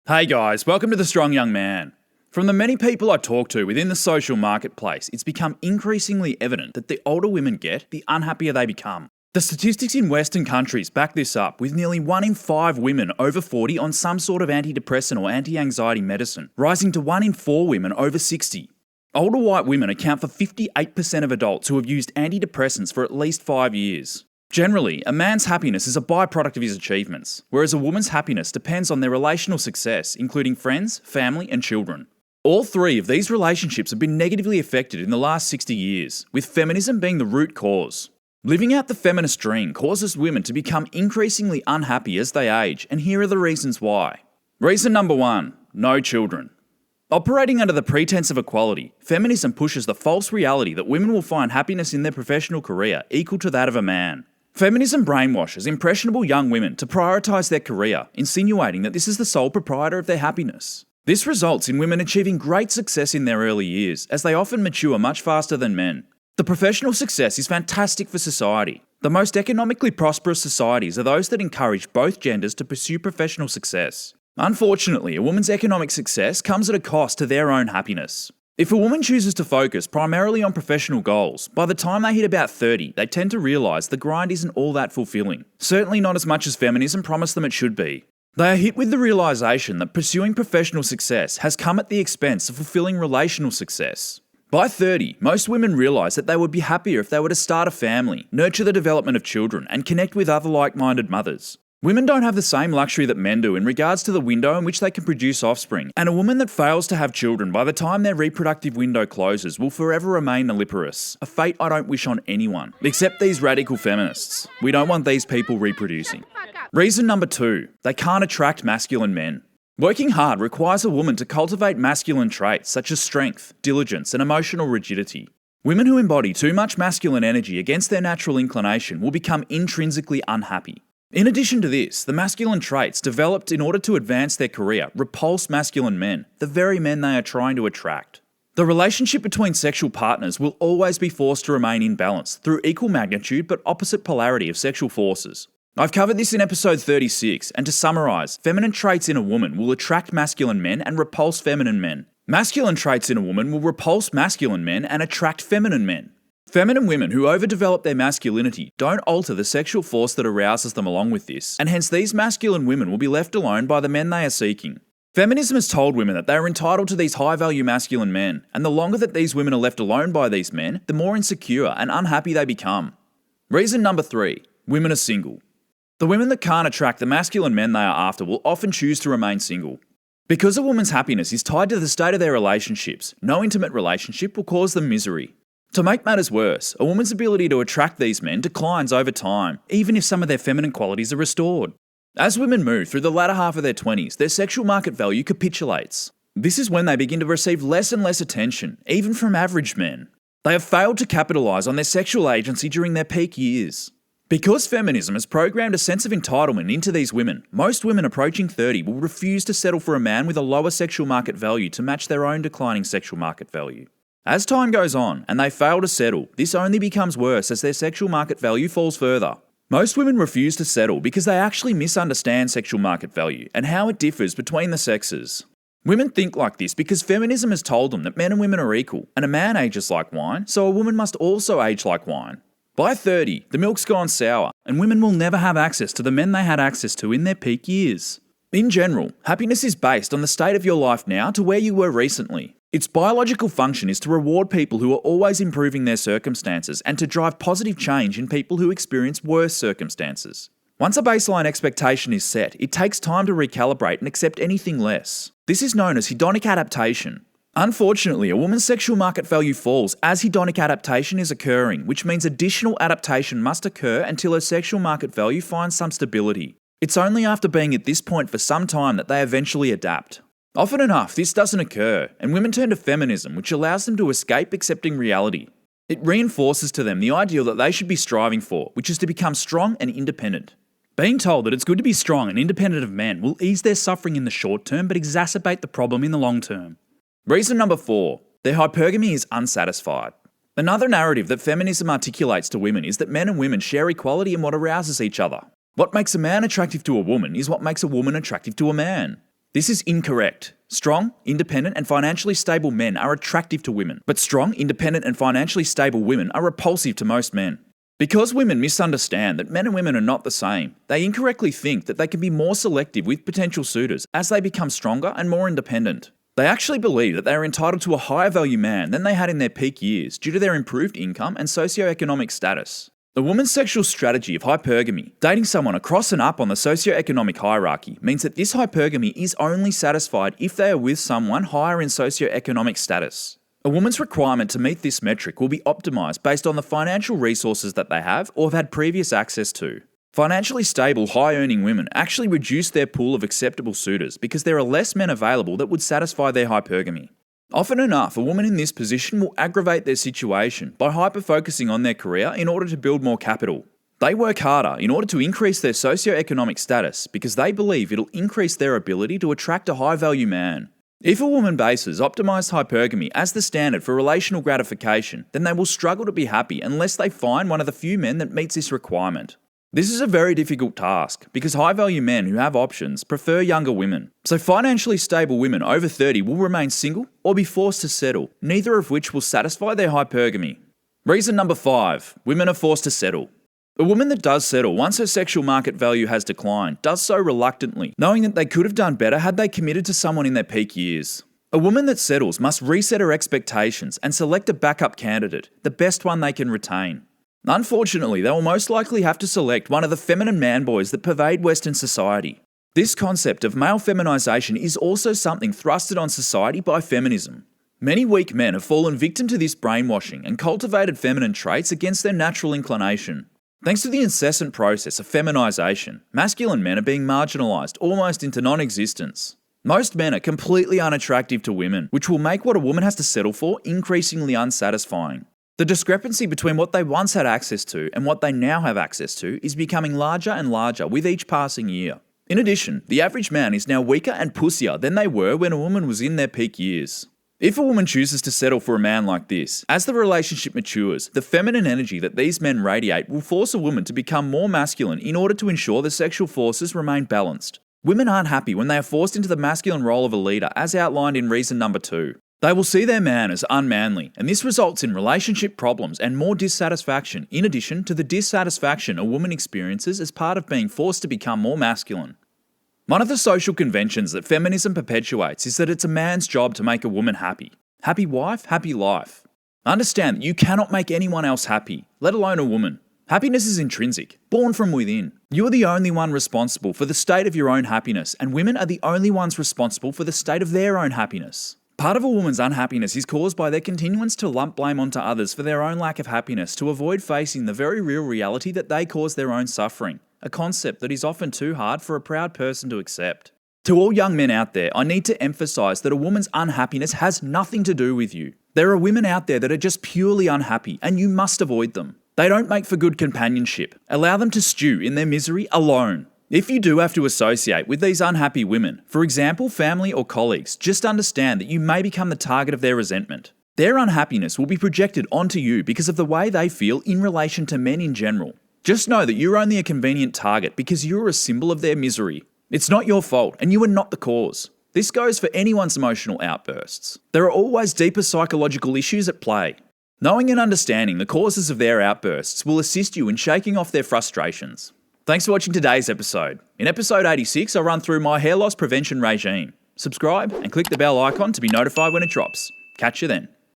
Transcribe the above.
Hey guys, welcome to The Strong Young Man. From the many people I talk to within the social marketplace, it's become increasingly evident that the older women get, the unhappier they become. The statistics in Western countries back this up, with nearly 1 in 5 women over 40 on some sort of antidepressant or anti-anxiety medicine, rising to 1 in 4 women over 60. Older white women account for 58% of adults who have used antidepressants for at least 5 years. Generally, a man's happiness is a byproduct of his achievements, whereas a woman's happiness depends on their relational success, including friends, family, and children. All three of these relationships have been negatively affected in the last 60 years, with feminism being the root cause. Living out the feminist dream causes women to become increasingly unhappy as they age, and here are the reasons why. Reason number 1, no children. Operating under the pretense of equality, feminism pushes the false reality that women will find happiness in their professional career equal to that of a man. Feminism brainwashes impressionable young women to prioritise their career, insinuating that this is the sole proprietor of their happiness. This results in women achieving great success in their early years, as they often mature much faster than men. The professional success is fantastic for society. The most economically prosperous societies are those that encourage both genders to pursue professional success. Unfortunately, a woman's economic success comes at a cost to their own happiness. If a woman chooses to focus primarily on professional goals, by the time they hit about 30, they tend to realise the grind isn't all that fulfilling. Certainly not as much as feminism promised them it should be. They are hit with the realisation that pursuing professional success has come at the expense of fulfilling relational success. By 30, most women realise that they would be happier if they were to start a family, nurture the development of children, and connect with other like-minded mothers. Women don't have the same luxury that men do in regards to the window in which they can produce offspring, and a woman that fails to have children by the time their reproductive window closes will forever remain nulliparous, a fate I don't wish on anyone, except these radical feminists. We don't want these people reproducing. Reason number 2, they can't attract masculine men. Working hard requires a woman to cultivate masculine traits such as strength, diligence, and emotional rigidity. Women who embody too much masculine energy against their natural inclination will become intrinsically unhappy. In addition to this, the masculine traits developed in order to advance their career repulse masculine men, the very men they are trying to attract. The relationship between sexual partners will always be forced to remain in balance through equal magnitude but opposite polarity of sexual forces. I've covered this in episode 36, and to summarise, feminine traits in a woman will attract masculine men and repulse feminine men. Masculine traits in a woman will repulse masculine men and attract feminine men. Feminine women who overdevelop their masculinity don't alter the sexual force that arouses them along with this, and hence these masculine women will be left alone by the men they are seeking. Feminism has told women that they are entitled to these high-value masculine men, and the longer that these women are left alone by these men, the more insecure and unhappy they become. Reason number 3, women are single. The women that can't attract the masculine men they are after will often choose to remain single. Because a woman's happiness is tied to the state of their relationships, no intimate relationship will cause them misery. To make matters worse, a woman's ability to attract these men declines over time, even if some of their feminine qualities are restored. As women move through the latter half of their 20s, their sexual market value capitulates. This is when they begin to receive less and less attention, even from average men. They have failed to capitalise on their sexual agency during their peak years. Because feminism has programmed a sense of entitlement into these women, most women approaching 30 will refuse to settle for a man with a lower sexual market value to match their own declining sexual market value. As time goes on and they fail to settle, this only becomes worse as their sexual market value falls further. Most women refuse to settle because they actually misunderstand sexual market value and how it differs between the sexes. Women think like this because feminism has told them that men and women are equal, and a man ages like wine, so a woman must also age like wine. By 30, the milk's gone sour, and women will never have access to the men they had access to in their peak years. In general, happiness is based on the state of your life now to where you were recently. Its biological function is to reward people who are always improving their circumstances and to drive positive change in people who experience worse circumstances. Once a baseline expectation is set, it takes time to recalibrate and accept anything less. This is known as hedonic adaptation. Unfortunately, a woman's sexual market value falls as hedonic adaptation is occurring, which means additional adaptation must occur until her sexual market value finds some stability. It's only after being at this point for some time that they eventually adapt. Often enough, this doesn't occur, and women turn to feminism, which allows them to escape accepting reality. It reinforces to them the ideal that they should be striving for, which is to become strong and independent. Being told that it's good to be strong and independent of men will ease their suffering in the short term but exacerbate the problem in the long term. Reason number 4, their hypergamy is unsatisfied. Another narrative that feminism articulates to women is that men and women share equality in what arouses each other. What makes a man attractive to a woman is what makes a woman attractive to a man. This is incorrect. Strong, independent, and financially stable men are attractive to women, but strong, independent, and financially stable women are repulsive to most men. Because women misunderstand that men and women are not the same, they incorrectly think that they can be more selective with potential suitors as they become stronger and more independent. They actually believe that they are entitled to a higher value man than they had in their peak years due to their improved income and socioeconomic status. A woman's sexual strategy of hypergamy, dating someone across and up on the socioeconomic hierarchy, means that this hypergamy is only satisfied if they are with someone higher in socioeconomic status. A woman's requirement to meet this metric will be optimised based on the financial resources that they have or have had previous access to. Financially stable, high-earning women actually reduce their pool of acceptable suitors because there are less men available that would satisfy their hypergamy. Often enough, a woman in this position will aggravate their situation by hyper-focusing on their career in order to build more capital. They work harder in order to increase their socioeconomic status because they believe it'll increase their ability to attract a high-value man. If a woman bases optimised hypergamy as the standard for relational gratification, then they will struggle to be happy unless they find one of the few men that meets this requirement. This is a very difficult task because high-value men who have options prefer younger women. So financially stable women over 30 will remain single or be forced to settle, neither of which will satisfy their hypergamy. Reason number 5, women are forced to settle. A woman that does settle once her sexual market value has declined does so reluctantly, knowing that they could have done better had they committed to someone in their peak years. A woman that settles must reset her expectations and select a backup candidate, the best one they can retain. Unfortunately, they will most likely have to select one of the feminine man boys that pervade Western society. This concept of male feminisation is also something thrusted on society by feminism. Many weak men have fallen victim to this brainwashing and cultivated feminine traits against their natural inclination. Thanks to the incessant process of feminisation, masculine men are being marginalised almost into non-existence. Most men are completely unattractive to women, which will make what a woman has to settle for increasingly unsatisfying. The discrepancy between what they once had access to and what they now have access to is becoming larger and larger with each passing year. In addition, the average man is now weaker and pussier than they were when a woman was in their peak years. If a woman chooses to settle for a man like this, as the relationship matures, the feminine energy that these men radiate will force a woman to become more masculine in order to ensure the sexual forces remain balanced. Women aren't happy when they are forced into the masculine role of a leader, as outlined in reason number 2. They will see their man as unmanly, and this results in relationship problems and more dissatisfaction, in addition to the dissatisfaction a woman experiences as part of being forced to become more masculine. One of the social conventions that feminism perpetuates is that it's a man's job to make a woman happy. Happy wife, happy life. Understand that you cannot make anyone else happy, let alone a woman. Happiness is intrinsic, born from within. You are the only one responsible for the state of your own happiness, and women are the only ones responsible for the state of their own happiness. Part of a woman's unhappiness is caused by their continuance to lump blame onto others for their own lack of happiness to avoid facing the very real reality that they cause their own suffering, a concept that is often too hard for a proud person to accept. To all young men out there, I need to emphasise that a woman's unhappiness has nothing to do with you. There are women out there that are just purely unhappy, and you must avoid them. They don't make for good companionship. Allow them to stew in their misery alone. If you do have to associate with these unhappy women, for example, family or colleagues, just understand that you may become the target of their resentment. Their unhappiness will be projected onto you because of the way they feel in relation to men in general. Just know that you're only a convenient target because you're a symbol of their misery. It's not your fault, and you are not the cause. This goes for anyone's emotional outbursts. There are always deeper psychological issues at play. Knowing and understanding the causes of their outbursts will assist you in shaking off their frustrations. Thanks for watching today's episode. In episode 86, I'll run through my hair loss prevention regime. Subscribe and click the bell icon to be notified when it drops. Catch you then.